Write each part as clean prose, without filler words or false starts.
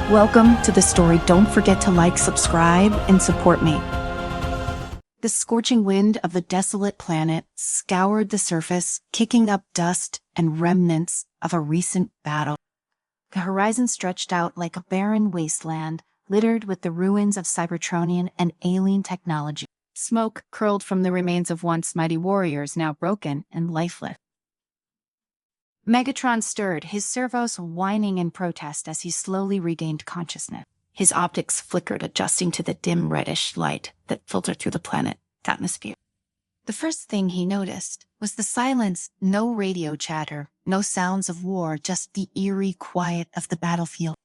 Welcome to the story. Don't forget to like, subscribe, and support me. The scorching wind of the desolate planet scoured the surface, kicking up dust and remnants of a recent battle. The horizon stretched out like a barren wasteland, littered with the ruins of Cybertronian and alien technology. Smoke curled from the remains of once mighty warriors now broken and lifeless. Megatron stirred, his servos whining in protest as he slowly regained consciousness. His optics flickered, adjusting to the dim reddish light that filtered through the planet's atmosphere. The first thing he noticed was the silence, no radio chatter, no sounds of war, just the eerie quiet of the battlefield.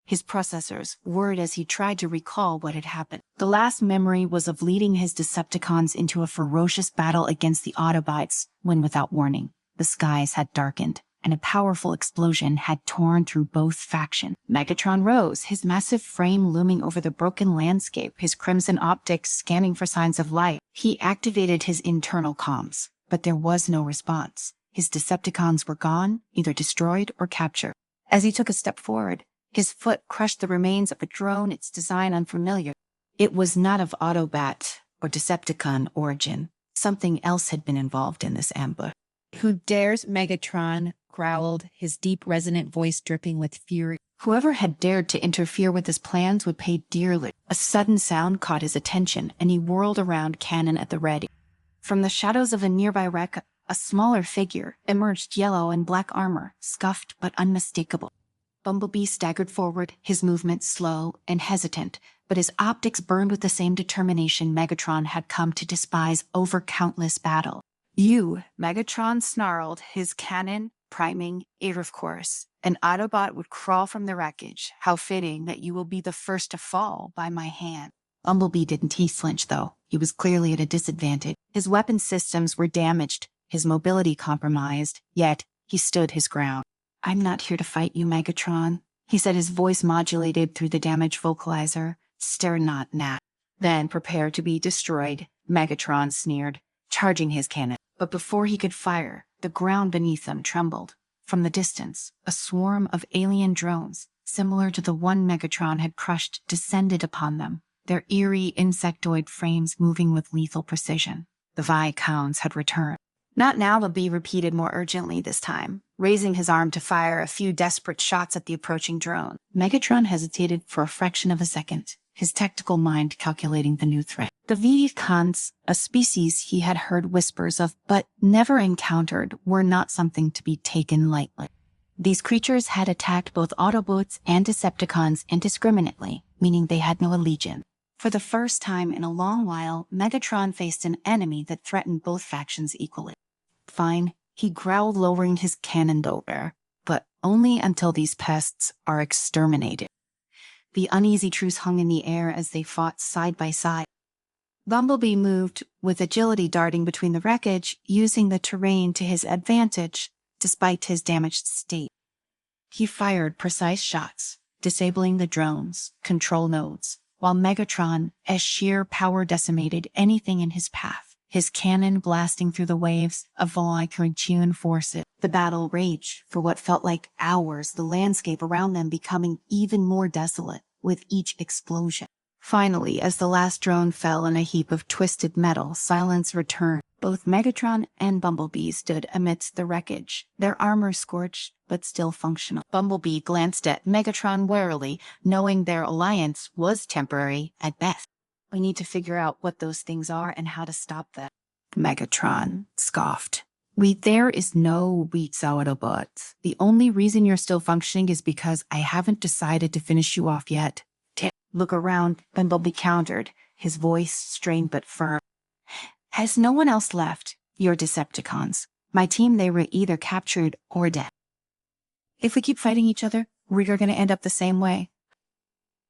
His processors whirred as he tried to recall what had happened. The last memory was of leading his Decepticons into a ferocious battle against the Autobots when, without warning, the skies had darkened, and a powerful explosion had torn through both factions. Megatron rose, his massive frame looming over the broken landscape, his crimson optics scanning for signs of life. He activated his internal comms, but there was no response. His Decepticons were gone, either destroyed or captured. As he took a step forward, his foot crushed the remains of a drone, its design unfamiliar. It was not of Autobot or Decepticon origin. Something else had been involved in this ambush. "Who dares?" Megatron growled, his deep, resonant voice dripping with fury. Whoever had dared to interfere with his plans would pay dearly. A sudden sound caught his attention, and he whirled around, cannon at the ready. From the shadows of a nearby wreck, a smaller figure emerged, yellow and black armor, scuffed but unmistakable. Bumblebee staggered forward, his movement slow and hesitant, but his optics burned with the same determination Megatron had come to despise over countless battles. "You," Megatron snarled, his cannon priming of course. "An Autobot would crawl from the wreckage. How fitting that you will be the first to fall by my hand." Bumblebee didn't flinch, though. He was clearly at a disadvantage. His weapon systems were damaged, his mobility compromised, yet he stood his ground. "I'm not here to fight you, Megatron," he said, his voice modulated through the damaged vocalizer. "Stir not, Nat." "Then prepare to be destroyed," Megatron sneered, charging his cannon. But before he could fire, the ground beneath them trembled. From the distance, a swarm of alien drones, similar to the one Megatron had crushed, descended upon them, their eerie insectoid frames moving with lethal precision. The Vy'kons had returned. "Not now," Bumblebee repeated more urgently this time, raising his arm to fire a few desperate shots at the approaching drone. Megatron hesitated for a fraction of a second, his tactical mind calculating the new threat. The Vy'kons, a species he had heard whispers of but never encountered, were not something to be taken lightly. These creatures had attacked both Autobots and Decepticons indiscriminately, meaning they had no allegiance. For the first time in a long while, Megatron faced an enemy that threatened both factions equally. "Fine," he growled, lowering his cannon over, "but only until these pests are exterminated." The uneasy truce hung in the air as they fought side by side. Bumblebee moved with agility, darting between the wreckage, using the terrain to his advantage, despite his damaged state. He fired precise shots, disabling the drones' control nodes, while Megatron, as sheer power decimated anything in his path, his cannon blasting through the waves of Vy'kon forces. The battle raged for what felt like hours, the landscape around them becoming even more desolate with each explosion. Finally, as the last drone fell in a heap of twisted metal, silence returned. Both Megatron and Bumblebee stood amidst the wreckage, their armor scorched but still functional. Bumblebee glanced at Megatron warily, knowing their alliance was temporary at best. "We need to figure out what those things are and how to stop them," Megatron scoffed. There is no Sciencefiction. The only reason you're still functioning is because I haven't decided to finish you off yet." "Look around," Bumblebee countered, his voice strained but firm. "Has no one else left? Your Decepticons. My team, they were either captured or dead. If we keep fighting each other, we're going to end up the same way."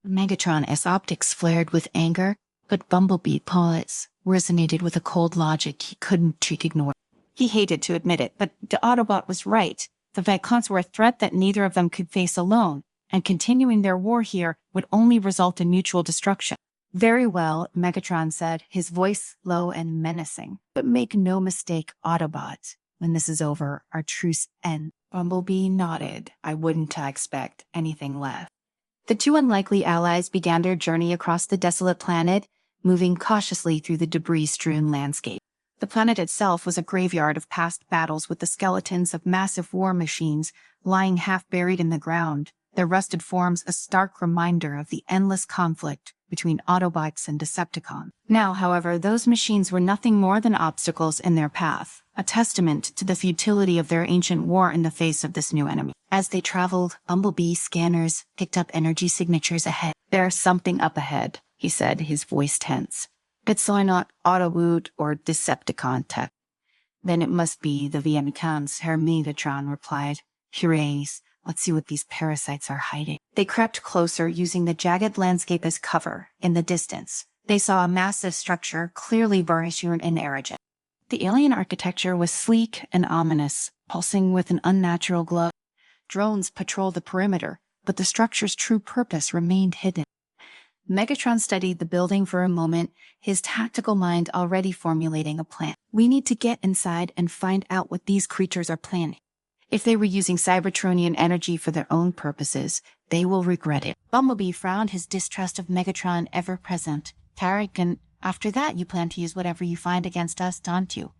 Megatron's optics flared with anger, but Bumblebee's pulse resonated with a cold logic he couldn't ignore. He hated to admit it, but the Autobot was right. The Vy'kons were a threat that neither of them could face alone, and continuing their war here would only result in mutual destruction. "Very well," Megatron said, his voice low and menacing. "But make no mistake, Autobot. When this is over, our truce ends." Bumblebee nodded. "I wouldn't expect anything less." The two unlikely allies began their journey across the desolate planet, moving cautiously through the debris-strewn landscape. The planet itself was a graveyard of past battles, with the skeletons of massive war machines lying half-buried in the ground, their rusted forms a stark reminder of the endless conflict between Autobots and Decepticons. Now, however, those machines were nothing more than obstacles in their path, a testament to the futility of their ancient war in the face of this new enemy. As they traveled, Bumblebee scanners picked up energy signatures ahead. "There's something up ahead," he said, his voice tense. "It's not Autoboot or Decepticon tech." "Then it must be the Vy'kons," Herr Megatron replied. "Hoorays. Let's see what these parasites are hiding." They crept closer, using the jagged landscape as cover. In the distance, they saw a massive structure, clearly Barishian and Aragen. The alien architecture was sleek and ominous, pulsing with an unnatural glow. Drones patrolled the perimeter, but the structure's true purpose remained hidden. Megatron studied the building for a moment, his tactical mind already formulating a plan. "We need to get inside and find out what these creatures are planning. If they were using Cybertronian energy for their own purposes, they will regret it." Bumblebee frowned, his distrust of Megatron ever present. "Tarek, and after that you plan to use whatever you find against us, don't you?"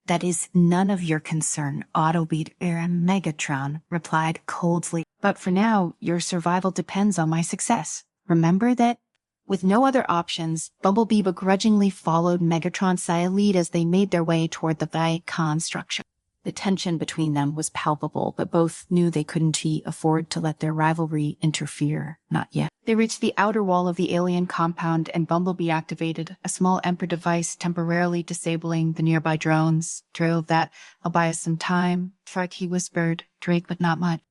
"That is none of your concern," Autobeat and Megatron replied coldly. "But for now, your survival depends on my success. Remember that?" With no other options, Bumblebee begrudgingly followed Megatron's lead as they made their way toward the Vy'kons structure. The tension between them was palpable, but both knew they couldn't afford to let their rivalry interfere. Not yet. They reached the outer wall of the alien compound, and Bumblebee activated a small Emperor device, temporarily disabling the nearby drones. "Drill that. I'll buy us some time." "Fuck," he whispered. "Drake, but not much."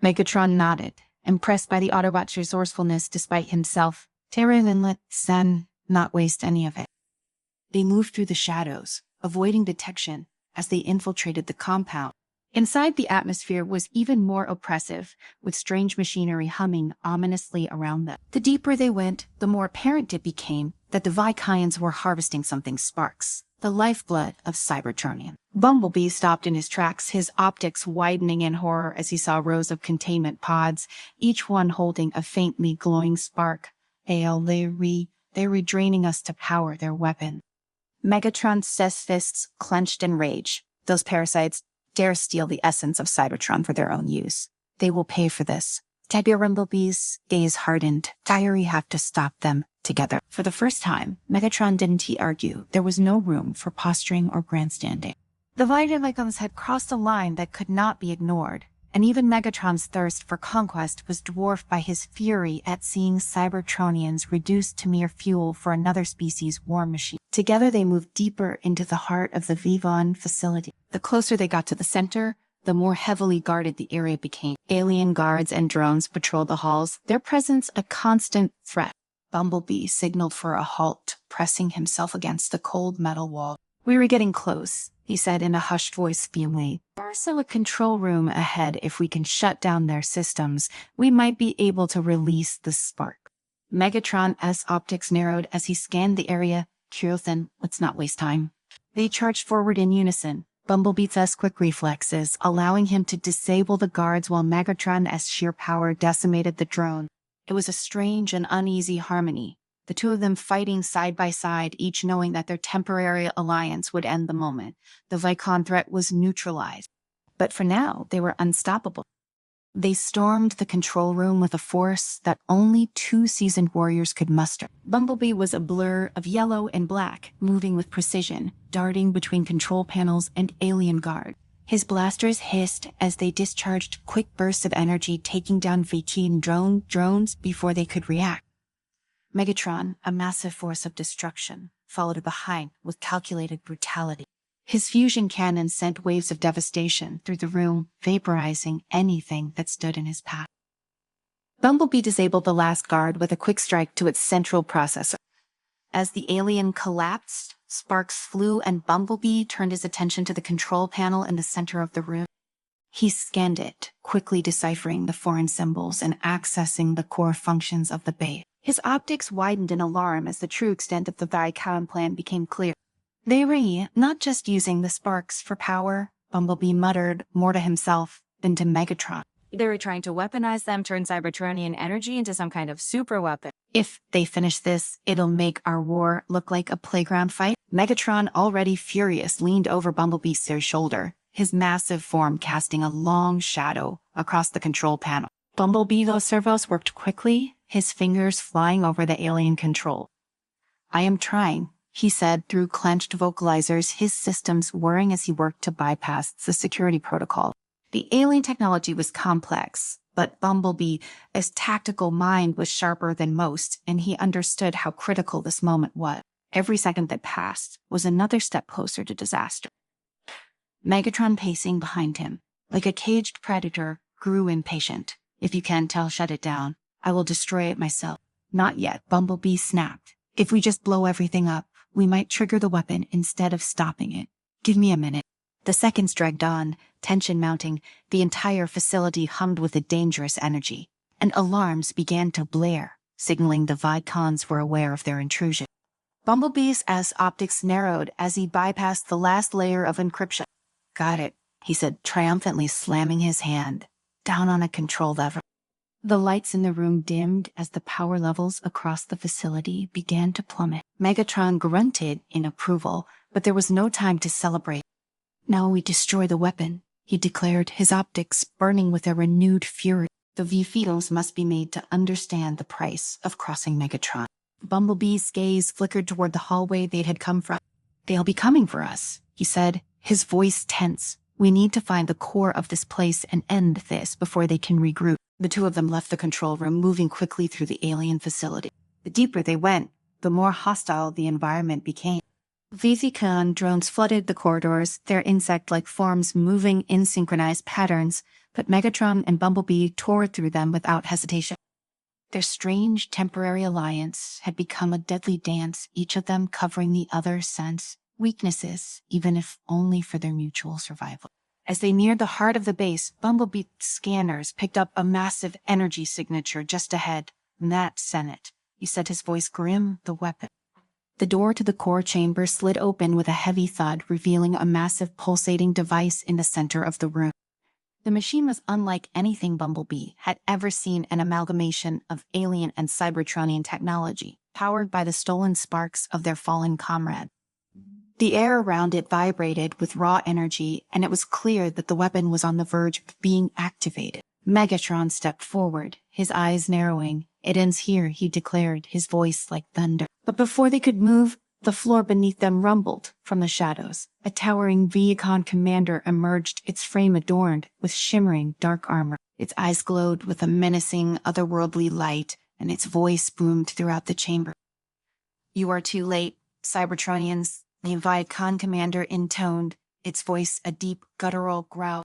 Megatron nodded, impressed by the Autobot's resourcefulness despite himself. "Terra, then let Sen not waste any of it." They moved through the shadows, avoiding detection as they infiltrated the compound. Inside, the atmosphere was even more oppressive, with strange machinery humming ominously around them. The deeper they went, the more apparent it became that the Vy'kons were harvesting something: sparks, the lifeblood of Cybertronian. Bumblebee stopped in his tracks, his optics widening in horror as he saw rows of containment pods, each one holding a faintly glowing spark. They were draining us to power their weapon. Megatron's fists clenched in rage. Those parasites dare steal the essence of Cybertron for their own use. They will pay for this. Bumblebee's gaze hardened. We have to stop them together. For the first time, Megatron didn't argue. There was no room for posturing or grandstanding. The Vy'kons had crossed a line that could not be ignored, and even Megatron's thirst for conquest was dwarfed by his fury at seeing Cybertronians reduced to mere fuel for another species' war machine. Together they moved deeper into the heart of the Vy'kon facility. The closer they got to the center, the more heavily guarded the area became. Alien guards and drones patrolled the halls, their presence a constant threat. Bumblebee signaled for a halt, pressing himself against the cold metal wall. "We were getting close," he said in a hushed voice, fuming. "There's a control room ahead. If we can shut down their systems, we might be able to release the spark." Megatron's optics narrowed as he scanned the area. "Then, let's not waste time." They charged forward in unison, Bumblebee's quick reflexes allowing him to disable the guards while Megatron's sheer power decimated the drone. It was a strange and uneasy harmony, the two of them fighting side by side, each knowing that their temporary alliance would end the moment the Vy'kon threat was neutralized. But for now, they were unstoppable. They stormed the control room with a force that only two seasoned warriors could muster. Bumblebee was a blur of yellow and black, moving with precision, darting between control panels and alien guard. His blasters hissed as they discharged quick bursts of energy, taking down Vy'kon drones before they could react. Megatron, a massive force of destruction, followed behind with calculated brutality. His fusion cannon sent waves of devastation through the room, vaporizing anything that stood in his path. Bumblebee disabled the last guard with a quick strike to its central processor. As the alien collapsed, sparks flew and Bumblebee turned his attention to the control panel in the center of the room. He scanned it, quickly deciphering the foreign symbols and accessing the core functions of the base. His optics widened in alarm as the true extent of the Vy'kon plan became clear. They were not just using the sparks for power, Bumblebee muttered, more to himself than to Megatron. They were trying to weaponize them, turn Cybertronian energy into some kind of super weapon. If they finish this, it'll make our war look like a playground fight. Megatron, already furious, leaned over Bumblebee's shoulder, his massive form casting a long shadow across the control panel. Bumblebee's servos worked quickly, his fingers flying over the alien control. "I am trying," he said through clenched vocalizers, his systems whirring as he worked to bypass the security protocol. The alien technology was complex, but Bumblebee's tactical mind was sharper than most, and he understood how critical this moment was. Every second that passed was another step closer to disaster. Megatron, pacing behind him, like a caged predator, grew impatient. "If you can't tell, shut it down. I will destroy it myself." "Not yet," Bumblebee snapped. "If we just blow everything up, we might trigger the weapon instead of stopping it. Give me a minute." The seconds dragged on, tension mounting. The entire facility hummed with a dangerous energy, and alarms began to blare, signaling the Vy'kons were aware of their intrusion. Bumblebee's optics narrowed as he bypassed the last layer of encryption. "Got it," he said, triumphantly slamming his hand down on a control lever. The lights in the room dimmed as the power levels across the facility began to plummet. Megatron grunted in approval, but there was no time to celebrate. "Now we destroy the weapon," he declared, his optics burning with a renewed fury. "The Vy'kons must be made to understand the price of crossing Megatron." Bumblebee's gaze flickered toward the hallway they had come from. "They'll be coming for us," he said, his voice tense. "We need to find the core of this place and end this before they can regroup." The two of them left the control room, moving quickly through the alien facility. The deeper they went, the more hostile the environment became. Vy'kon drones flooded the corridors, their insect-like forms moving in synchronized patterns, but Megatron and Bumblebee tore through them without hesitation. Their strange temporary alliance had become a deadly dance, each of them covering the other's sense weaknesses, even if only for their mutual survival. As they neared the heart of the base, Bumblebee's scanners picked up a massive energy signature just ahead. "That sent it," he said, his voice grim, the weapon. The door to the core chamber slid open with a heavy thud, revealing a massive pulsating device in the center of the room. The machine was unlike anything Bumblebee had ever seen, an amalgamation of alien and Cybertronian technology, powered by the stolen sparks of their fallen comrade. The air around it vibrated with raw energy, and it was clear that the weapon was on the verge of being activated. Megatron stepped forward, his eyes narrowing. "It ends here," he declared, his voice like thunder. But before they could move, the floor beneath them rumbled from the shadows. A towering Vy'kon commander emerged, its frame adorned with shimmering dark armor. Its eyes glowed with a menacing, otherworldly light, and its voice boomed throughout the chamber. "You are too late, Cybertronians," the Vy'kon commander intoned, its voice a deep, guttural growl.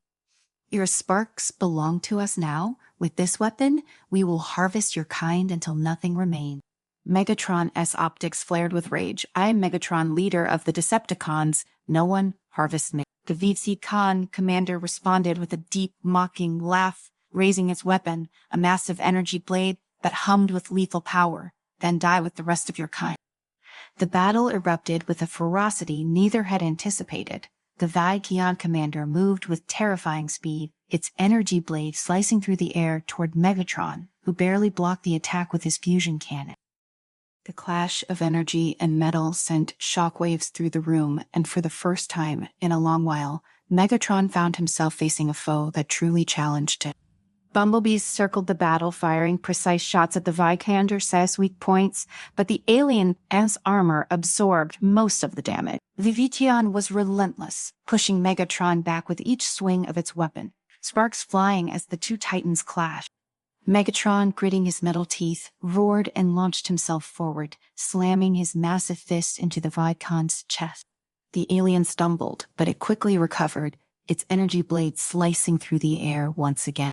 "Your sparks belong to us now. With this weapon, we will harvest your kind until nothing remains." Megatron's optics flared with rage. "I am Megatron, leader of the Decepticons. No one harvests me." The Vy'kon commander responded with a deep, mocking laugh, raising its weapon, a massive energy blade that hummed with lethal power. "Then die with the rest of your kind." The battle erupted with a ferocity neither had anticipated. The Vy'kon commander moved with terrifying speed, its energy blade slicing through the air toward Megatron, who barely blocked the attack with his fusion cannon. The clash of energy and metal sent shockwaves through the room, and for the first time in a long while, Megatron found himself facing a foe that truly challenged him. Bumblebee circled the battle, firing precise shots at the Vy'kon's weak points, but the alien's armor absorbed most of the damage. The Vy'kon was relentless, pushing Megatron back with each swing of its weapon, sparks flying as the two titans clashed. Megatron, gritting his metal teeth, roared and launched himself forward, slamming his massive fist into the Vy'kon's chest. The alien stumbled, but it quickly recovered, its energy blade slicing through the air once again.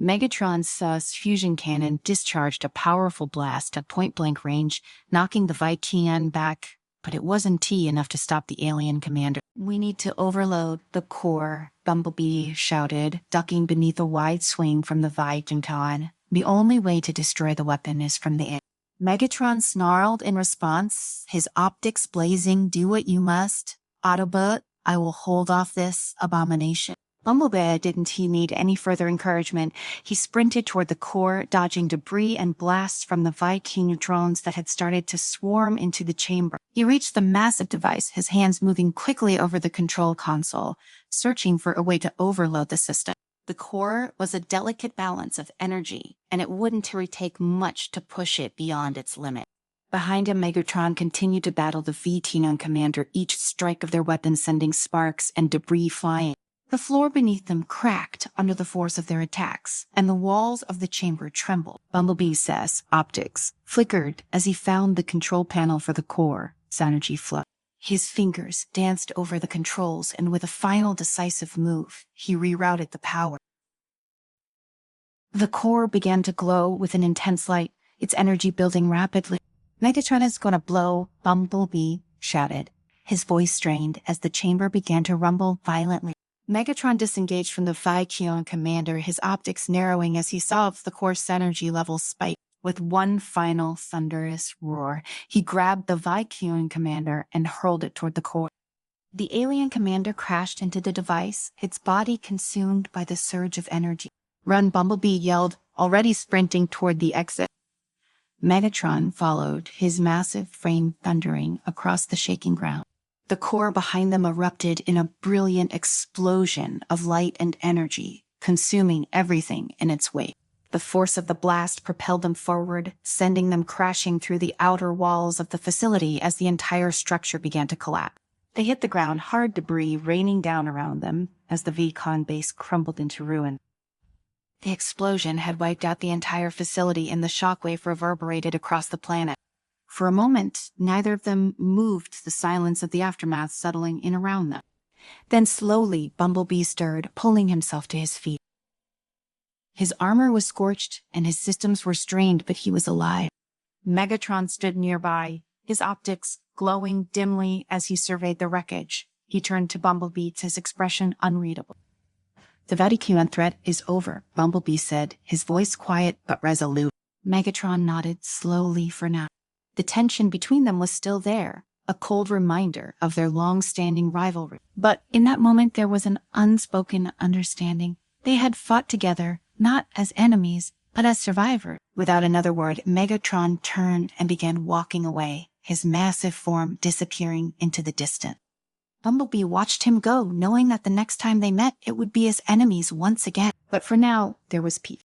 Megatron's fusion cannon discharged a powerful blast at point-blank range, knocking the Vy'kon back, but it wasn't enough to stop the alien commander. "We need to overload the core," Bumblebee shouted, ducking beneath a wide swing from the Vy'kon. "The only way to destroy the weapon is from the air." Megatron snarled in response, his optics blazing. "Do what you must, Audiobook. I will hold off this abomination." Bumblebee didn't he need any further encouragement. He sprinted toward the core, dodging debris and blasts from the Vy'kons drones that had started to swarm into the chamber. He reached the massive device, his hands moving quickly over the control console, searching for a way to overload the system. The core was a delicate balance of energy, and it wouldn't take much to push it beyond its limit. Behind him, Megatron continued to battle the Vy'kons commander, each strike of their weapons sending sparks and debris flying. The floor beneath them cracked under the force of their attacks, and the walls of the chamber trembled. Bumblebee's optics flickered as he found the control panel for the core, energy flow. His fingers danced over the controls, and with a final decisive move, he rerouted the power. The core began to glow with an intense light, its energy building rapidly. "Megatron is gonna blow," Bumblebee shouted, his voice strained as the chamber began to rumble violently. Megatron disengaged from the Vy'kons commander, his optics narrowing as he saw the core's energy levels spike. With one final thunderous roar, he grabbed the Vy'kons commander and hurled it toward the core. The alien commander crashed into the device, its body consumed by the surge of energy. "Run!" Bumblebee yelled, already sprinting toward the exit. Megatron followed, his massive frame thundering across the shaking ground. The core behind them erupted in a brilliant explosion of light and energy, consuming everything in its wake. The force of the blast propelled them forward, sending them crashing through the outer walls of the facility as the entire structure began to collapse. They hit the ground, hard debris raining down around them as the Vy'kons base crumbled into ruin. The explosion had wiped out the entire facility, and the shockwave reverberated across the planet. For a moment, neither of them moved, the silence of the aftermath settling in around them. Then slowly, Bumblebee stirred, pulling himself to his feet. His armor was scorched, and his systems were strained, but he was alive. Megatron stood nearby, his optics glowing dimly as he surveyed the wreckage. He turned to Bumblebee, his expression unreadable. "The Vy'kons threat is over," Bumblebee said, his voice quiet but resolute. Megatron nodded slowly for now. The tension between them was still there, a cold reminder of their long-standing rivalry. But in that moment there was an unspoken understanding. They had fought together, not as enemies, but as survivors. Without another word, Megatron turned and began walking away, his massive form disappearing into the distance. Bumblebee watched him go, knowing that the next time they met, it would be as enemies once again. But for now, there was peace.